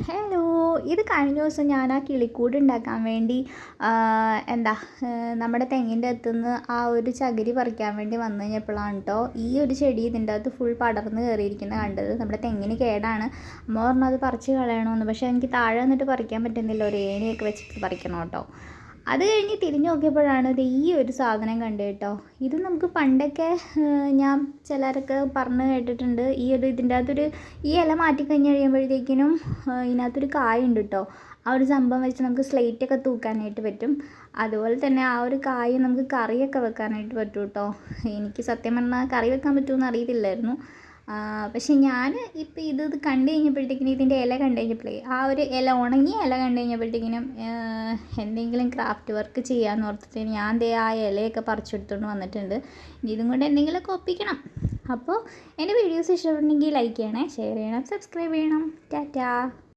Hello. ഇത് കഴിഞ്ഞ ദിവസം ഞാൻ ആ കിളിക്കൂട് ഉണ്ടാക്കാൻ വേണ്ടി എന്താ നമ്മുടെ തെങ്ങിൻ്റെ അകത്തുനിന്ന് ആ ഒരു ചകിരി പറിക്കാൻ വേണ്ടി വന്നു കഴിഞ്ഞപ്പോഴാണ് കേട്ടോ ഈ ഒരു ചെടി ഇതിൻ്റെ അകത്ത് ഫുൾ പടർന്ന് കയറിയിരിക്കുന്നത് കണ്ടത്. നമ്മുടെ തെങ്ങിന് കേടാണ്. അമ്മ പറഞ്ഞു അത് പറിച്ച് കളയണമെന്ന്. പക്ഷേ എനിക്ക് താഴെ നിന്നിട്ട് പറിക്കാൻ പറ്റുന്നില്ല, ഒരു ഏണിയൊക്കെ വെച്ചിട്ട് പറിക്കണം കേട്ടോ. അത് കഴിഞ്ഞ് തിരിഞ്ഞു നോക്കിയപ്പോഴാണ് ഇത് ഈ ഒരു സാധനം കണ്ടു കേട്ടോ. ഇത് നമുക്ക് പണ്ടൊക്കെ ഞാൻ ചിലരൊക്കെ പറഞ്ഞ് കേട്ടിട്ടുണ്ട്, ഈ ഒരു ഇതിൻ്റെ അകത്തൊരു ഈ ഇല മാറ്റിക്കഴിഞ്ഞ് കഴിയുമ്പോഴത്തേക്കിനും ഇതിനകത്തൊരു കായുണ്ട് കേട്ടോ. ആ ഒരു സംഭവം വെച്ച് നമുക്ക് സ്ലേറ്റൊക്കെ തൂക്കാനായിട്ട് പറ്റും. അതുപോലെ തന്നെ ആ ഒരു കായ് നമുക്ക് കറിയൊക്കെ വെക്കാനായിട്ട് പറ്റും കേട്ടോ. എനിക്ക് സത്യം പറഞ്ഞാൽ കറി വെക്കാൻ പറ്റുമെന്ന് അറിയത്തില്ലായിരുന്നു. പക്ഷെ ഞാൻ ഇപ്പോൾ ഇത് കണ്ടു കഴിഞ്ഞപ്പോഴത്തേക്കിനും ഇതിൻ്റെ ഇല കണ്ടു കഴിഞ്ഞപ്പോഴേ ആ ഒരു ഇല ഉണങ്ങിയ ഇല കണ്ടു കഴിഞ്ഞപ്പോഴത്തേക്കിനും എന്തെങ്കിലും ക്രാഫ്റ്റ് വർക്ക് ചെയ്യാമെന്ന് ഓർത്തിട്ട് ഞാൻ ദേ ആ ഇലയൊക്കെ പറിച്ചെടുത്തുകൊണ്ട് വന്നിട്ടുണ്ട്. ഇതും കൊണ്ട് എന്തെങ്കിലുമൊക്കെ ഒപ്പിക്കണം. അപ്പോൾ എൻ്റെ വീഡിയോസ് ഇഷ്ടപ്പെട്ടുണ്ടെങ്കിൽ ലൈക്ക് ചെയ്യണേ, ഷെയർ ചെയ്യണം, സബ്സ്ക്രൈബ് ചെയ്യണം. ടാറ്റാ.